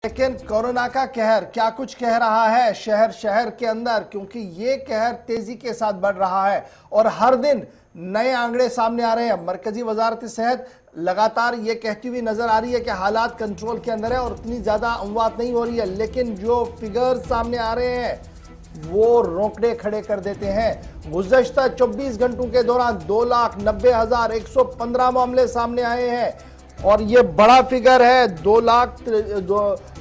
लेकिन कोरोना का कहर क्या कुछ कह रहा है शहर शहर के अंदर, क्योंकि ये कहर तेजी के साथ बढ़ रहा है और हर दिन नए आंकड़े सामने आ रहे हैं। मरकजी वजारत सेहत लगातार ये कहती हुई नजर आ रही है कि हालात कंट्रोल के अंदर है और इतनी ज्यादा अमवात नहीं हो रही है, लेकिन जो फिगर्स सामने आ रहे हैं वो रोकड़े खड़े कर देते हैं। गुज़श्ता 24 घंटों के दौरान 2,90,115 मामले सामने आए हैं और ये बड़ा फिगर है। 2 लाख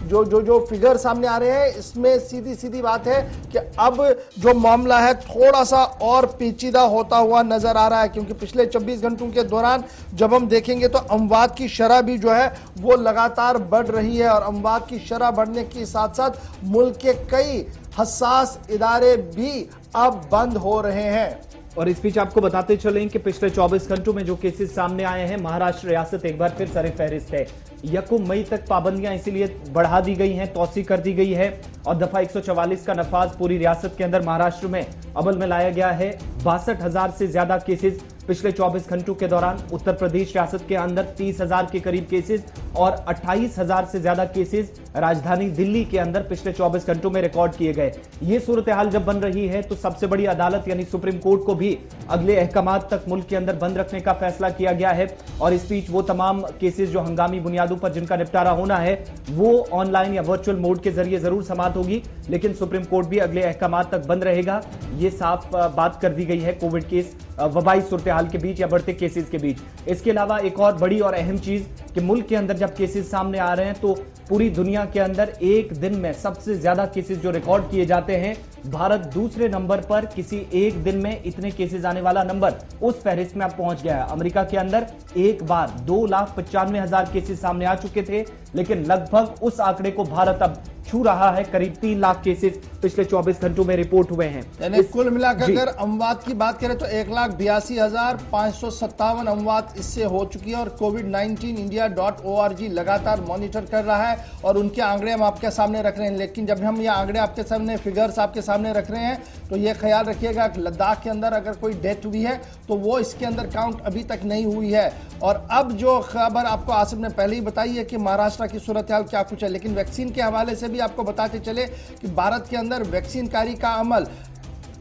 जो फिगर सामने आ रहे हैं, इसमें सीधी सीधी बात है कि अब जो मामला है थोड़ा सा और पेचीदा होता हुआ नजर आ रहा है, क्योंकि पिछले 24 घंटों के दौरान जब हम देखेंगे तो अमवात की शरह भी जो है वो लगातार बढ़ रही है और अमवात की शरह बढ़ने के साथ साथ मुल्क के कई हसास इदारे भी अब बंद हो रहे हैं। और इस बीच आपको बताते चलें कि पिछले 24 घंटों में जो केसेस सामने आए हैं, महाराष्ट्र रियासत एक बार फिर सर फहरिस्त है। यकम मई तक पाबंदियां इसीलिए बढ़ा दी गई हैं, तौसी कर दी गई है और दफा 144 का नफाज पूरी रियासत के अंदर महाराष्ट्र में अमल में लाया गया है। 62,000 से ज्यादा केसेस पिछले 24 घंटों के दौरान। उत्तर प्रदेश रियासत के अंदर 30,000 के करीब केसेस और 28,000 से ज्यादा केसेस राजधानी दिल्ली के अंदर पिछले 24 घंटों में रिकॉर्ड किए गए। ये सूरत हाल जब बन रही है तो सबसे बड़ी अदालत यानी सुप्रीम कोर्ट को भी अगले अहकामात तक मुल्क के अंदर बंद रखने का फैसला किया गया है और इस बीच वो तमाम केसेस जो हंगामी बुनियादों पर जिनका निपटारा होना है वो ऑनलाइन या वर्चुअल मोड के जरिए जरूर समाप्त होगी, लेकिन सुप्रीम कोर्ट भी अगले अहकामात तक बंद रहेगा। ये साफ बात कर दी गई है कोविड केस वबाई सूरत हाल के बीच या बढ़ते केसेस के बीच। इसके अलावा एक और बड़ी और अहम चीज कि मुल्क के अंदर जब केसेस सामने आ रहे हैं तो पूरी दुनिया के अंदर एक दिन में सबसे ज्यादा केसेस जो रिकॉर्ड किए जाते हैं, भारत दूसरे नंबर पर किसी एक दिन में इतने केसेस आने वाला नंबर उस फहरिस्त में अब पहुंच गया है। अमेरिका के अंदर एक बार 2,95,000 केसेस सामने आ चुके थे, लेकिन लगभग उस आंकड़े को भारत अब छू रहा है। करीब 3 लाख केसेस पिछले 24 घंटों में रिपोर्ट हुए हैं। यानी कुल मिलाकर अगर अमवात की बात करें तो 1,82,557 अमवात इससे हो चुकी है और COVID-19india.org लगातार मॉनिटर कर रहा है और उनके आंकड़े हम आपके सामने रख रहे हैं। लेकिन जब हम ये आंकड़े आपके सामने, फिगर्स आपके सामने रख रहे हैं, तो ये ख्याल रखिएगा कि लद्दाख के अंदर अगर कोई डेथ हुई है तो वो इसके अंदर काउंट अभी तक नहीं हुई है। और अब जो खबर आपको आसिफ ने पहले ही बताई है कि महाराष्ट्र की सूरत हाल क्या कुछ है, लेकिन वैक्सीन के हवाले से भी आपको बताते चले कि भारत के अंदर वैक्सीन कारी का अमल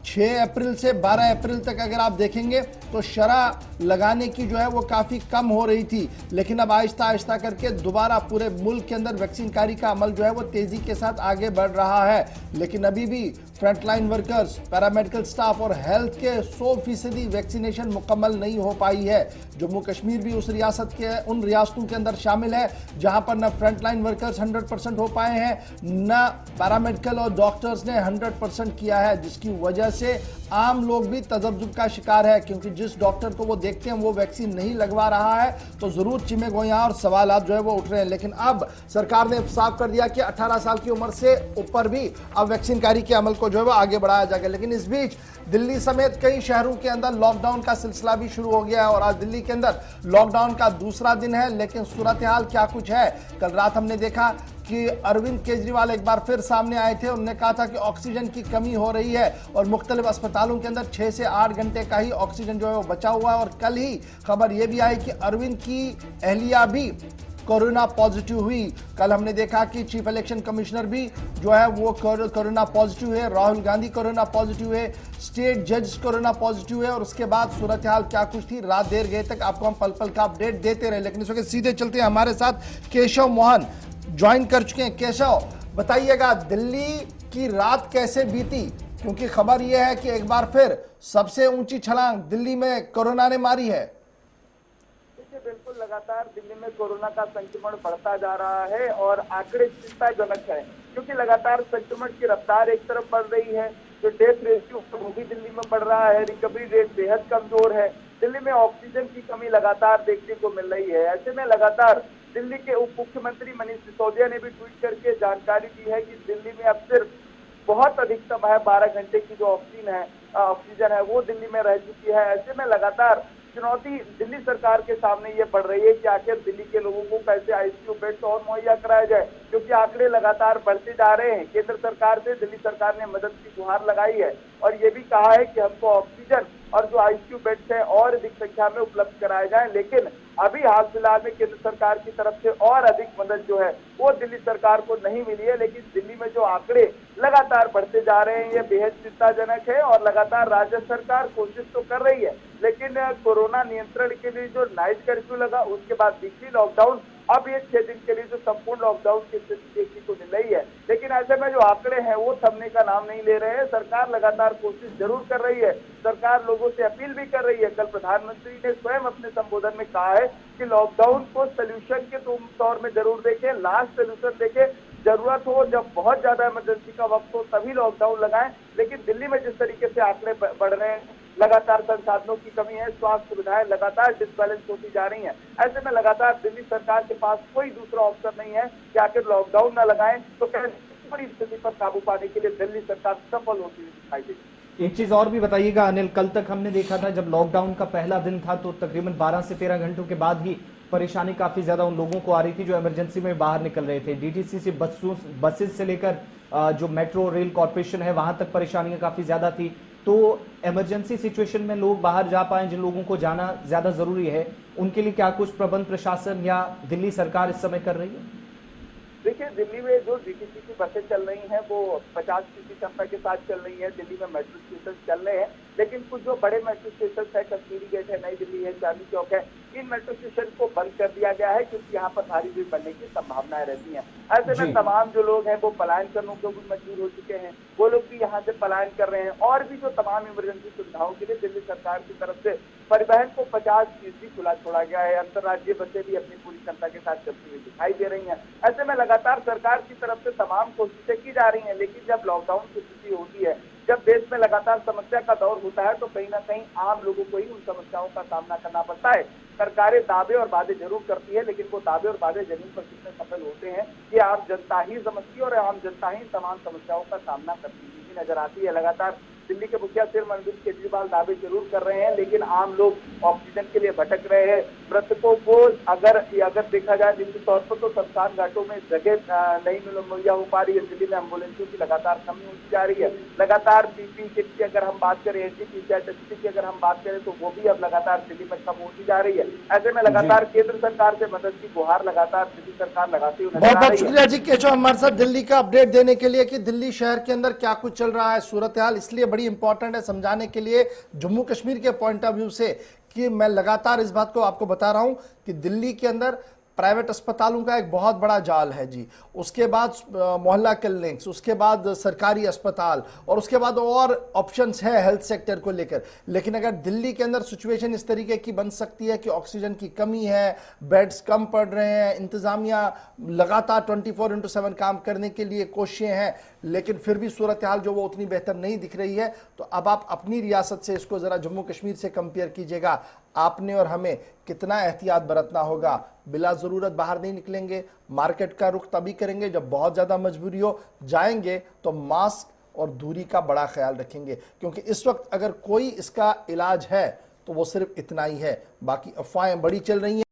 6 अप्रैल से 12 अप्रैल तक अगर आप देखेंगे तो शरह लगाने की जो है वो काफ़ी कम हो रही थी, लेकिन अब आहिस्ता आहिस्ता करके दोबारा पूरे मुल्क के अंदर वैक्सीन कारी का अमल जो है वो तेज़ी के साथ आगे बढ़ रहा है। लेकिन अभी भी फ्रंटलाइन वर्कर्स, पैरामेडिकल स्टाफ और हेल्थ के 100% वैक्सीनेशन मुकम्मल नहीं हो पाई है। जम्मू कश्मीर भी उस रियासत के उन रियासतों के अंदर शामिल है जहां पर न फ्रंटलाइन वर्कर्स 100% हो पाए हैं, न पैरामेडिकल और डॉक्टर्स ने 100% किया है, जिसकी वजह से आम लोग भी तजब्जुब का शिकार है, क्योंकि जिस डॉक्टर को वो देखते हैं वो वैक्सीन नहीं लगवा रहा है तो जरूर चिमे गोया और सवाल जो है वो उठ रहे हैं। लेकिन अब सरकार ने साफ कर दिया कि 18 साल की उम्र से ऊपर भी अब वैक्सीन कारी के अमल को जो है वो आगे बढ़ाया जाएगा। लेकिन इस बीच दिल्ली समेत कई शहरों के अंदर लॉकडाउन का सिलसिला भी शुरू हो गया है और आज दिल्ली के अंदर लॉकडाउन का दूसरा दिन है। लेकिन सूरत हाल क्या कुछ है, कल रात हमने देखा कि अरविंद केजरीवाल एक बार फिर सामने आए थे। उन्होंने कहा था कि ऑक्सीजन की कमी हो रही है और मुख्तलिफ अस्पतालों के अंदर 6 से 8 घंटे का ही ऑक्सीजन जो है वो बचा हुआ है। और कल ही खबर यह भी आई कि अरविंद की अहलिया भी कोरोना पॉजिटिव हुई। कल हमने देखा कि चीफ इलेक्शन कमिश्नर भी जो है वो कोरोना पॉजिटिव है, राहुल गांधी कोरोना पॉजिटिव है, स्टेट जज कोरोना पॉजिटिव है। और उसके बाद सूरत हाल क्या कुछ थी, रात देर गए तक आपको हम पल पल का अपडेट देते रहे। लेकिन इस वक्त सीधे चलते हैं, हमारे साथ केशव मोहन ज्वाइन कर चुके हैं। केशव, बताइएगा दिल्ली की रात कैसे बीती, क्योंकि खबर यह है कि एक बार फिर सबसे ऊंची छलांग दिल्ली में कोरोना ने मारी है। बिल्कुल, लगातार दिल्ली में कोरोना का संक्रमण बढ़ता जा रहा है और आंकड़े चिंताजनक है, क्योंकि लगातार संक्रमण की रफ्तार एक तरफ बढ़ रही है, जो डेथ रेशियो वो भी दिल्ली में बढ़ रहा है, रिकवरी रेट बेहद कमजोर है, दिल्ली में ऑक्सीजन की कमी लगातार देखने को मिल रही है। ऐसे में लगातार दिल्ली के उप मुख्यमंत्री मनीष सिसोदिया ने भी ट्वीट करके जानकारी दी है कि दिल्ली में अब सिर्फ बहुत अधिकतम है 12 घंटे की जो ऑक्सीजन है वो दिल्ली में रह चुकी है। ऐसे में लगातार चुनौती दिल्ली सरकार के सामने ये बढ़ रही है कि आखिर दिल्ली के लोगों को कैसे आईसीयू बेड्स और मुहैया कराया जाए, क्योंकि आंकड़े लगातार बढ़ते जा रहे हैं। केंद्र सरकार से दिल्ली सरकार ने मदद की गुहार लगाई है और ये भी कहा है कि हमको ऑक्सीजन और जो आईसीयू बेड्स है और अधिक संख्या में उपलब्ध कराए जाए। लेकिन अभी हाल फिलहाल में केंद्र सरकार की तरफ से और अधिक मदद जो है वो दिल्ली सरकार को नहीं मिली है। लेकिन दिल्ली में जो आंकड़े लगातार बढ़ते जा रहे हैं ये बेहद चिंताजनक है और लगातार राज्य सरकार कोशिश तो कर रही है, लेकिन कोरोना नियंत्रण के लिए जो नाइट कर्फ्यू लगा, उसके बाद वीकली लॉकडाउन, अब ये 6 दिन के लिए जो संपूर्ण लॉकडाउन की स्थिति देखने को मिल रही है। लेकिन ऐसे में जो आंकड़े हैं वो थमने का नाम नहीं ले रहे हैं। सरकार लगातार कोशिश जरूर कर रही है, सरकार लोगों से अपील भी कर रही है। कल प्रधानमंत्री ने स्वयं अपने संबोधन में कहा है कि लॉकडाउन को सोल्यूशन के तौर में जरूर देखें, लास्ट सोल्यूशन देखें, जरूरत हो, जब बहुत ज्यादा इमरजेंसी का वक्त हो तभी लॉकडाउन लगाएं। लेकिन दिल्ली में जिस तरीके से आंकड़े बढ़ रहे हैं, लगातार संसाधनों की कमी है, स्वास्थ्य सुविधाएं लगातार डिसबैलेंस होती जा रही हैं। ऐसे में लगातार दिल्ली सरकार के पास कोई दूसरा ऑप्शन नहीं है कि आखिर लॉकडाउन न लगाएं, तो बड़ी स्थिति पर काबू पाने के लिए दिल्ली सरकार सफल होती हुई दिखाई देगी। एक चीज और भी बताइएगा अनिल, कल तक हमने देखा था जब लॉकडाउन का पहला दिन था तो तकरीबन 12 से 13 घंटों के बाद ही परेशानी काफी ज्यादा उन लोगों को आ रही थी जो इमरजेंसी में बाहर निकल रहे थे। डीटीसीसी बसेस से लेकर जो मेट्रो रेल कॉर्पोरेशन है वहां तक परेशानियां काफी ज्यादा थी। तो इमरजेंसी सिचुएशन में लोग बाहर जा पाए, जिन लोगों को जाना ज्यादा जरूरी है, उनके लिए क्या कुछ प्रबंध प्रशासन या दिल्ली सरकार इस समय कर रही है? देखिए, दिल्ली में जो डीटीसी की बसें चल रही हैं वो 50% क्षमता के साथ चल रही है। दिल्ली में मेट्रो स्टेशन चल रहे हैं, लेकिन कुछ जो बड़े मेट्रो स्टेशन है, कश्मीरी गेट है, नई दिल्ली है, चांदनी चौक है, इन मेट्रो स्टेशन को बंद कर दिया गया है क्योंकि यहाँ पर भारी भीड़ बढ़ने की संभावनाएं रहती हैं। ऐसे में तमाम जो लोग हैं वो पलायन करने को भी मजबूर हो चुके हैं, वो लोग भी यहाँ से पलायन कर रहे हैं। और भी जो तमाम इमरजेंसी सुविधाओं के लिए दिल्ली सरकार की तरफ से परिवहन को 50% खुला छोड़ा गया है। अंतर्राज्यीय बसें भी अपनी पूरी क्षमता के साथ चलती हुई दिखाई दे रही हैं। ऐसे में लगातार सरकार की तरफ से तमाम कोशिशें की जा रही हैं, लेकिन जब लॉकडाउन की स्थिति होती है, जब देश में लगातार समस्या का दौर होता है, तो कहीं ना कहीं आम लोगों को ही उन समस्याओं का सामना करना पड़ता है। सरकारें दावे और वादे जरूर करती है, लेकिन वो दावे और वादे जमीन पर कितने सफल होते हैं ये आम जनता ही समझती है और आम जनता ही तमाम समस्याओं का सामना करती हुई नजर आती है। लगातार दिल्ली के मुखिया सिर्फ अरविंद केजरीवाल दावे जरूर कर रहे हैं, लेकिन आम लोग ऑक्सीजन के लिए भटक रहे हैं। मृतकों को अगर देखा जाए निश्चित तौर पर तो शमशान घाटों में जगह नहीं मुहैया हो पा रही है। दिल्ली में एम्बुलेंसों की लगातार कमी होती जा रही है। लगातार पीपीई किट की अगर हम बात करें, एनटीपीसीआर टेस्टिंग की अगर हम बात करें, तो वो भी अब लगातार दिल्ली में कम होती जा रही है। ऐसे में लगातार केंद्र सरकार से मदद की गुहार लगातार दिल्ली सरकार लगाती हुई नजर आ रही है। बहुत बहुत शुक्रिया जी केशव हमारे साथ दिल्ली का अपडेट देने के लिए कि दिल्ली शहर के अंदर क्या कुछ चल रहा है। सूरत हाल इसलिए बड़ी इंपॉर्टेंट है समझाने के लिए जम्मू कश्मीर के पॉइंट ऑफ व्यू से कि मैं लगातार इस बात को आपको बता रहा हूं कि दिल्ली के अंदर प्राइवेट अस्पतालों का एक बहुत बड़ा जाल है जी, उसके बाद मोहल्ला क्लिनिक्स, उसके बाद सरकारी अस्पताल और उसके बाद और ऑप्शंस है हेल्थ सेक्टर को लेकर। लेकिन अगर दिल्ली के अंदर सिचुएशन इस तरीके की बन सकती है कि ऑक्सीजन की कमी है, बेड्स कम पड़ रहे हैं, इंतजामिया लगातार 24/7 काम करने के लिए कोशिशें हैं, लेकिन फिर भी सूरत हाल जो वो उतनी बेहतर नहीं दिख रही है, तो अब आप अपनी रियासत से इसको जरा जम्मू कश्मीर से कंपेयर कीजिएगा। आपने और हमें कितना एहतियात बरतना होगा। बिला जरूरत बाहर नहीं निकलेंगे, मार्केट का रुख तभी करेंगे जब बहुत ज्यादा मजबूरी हो, जाएंगे तो मास्क और दूरी का बड़ा ख्याल रखेंगे, क्योंकि इस वक्त अगर कोई इसका इलाज है तो वो सिर्फ इतना ही है। बाकी अफवाहें बड़ी चल रही हैं।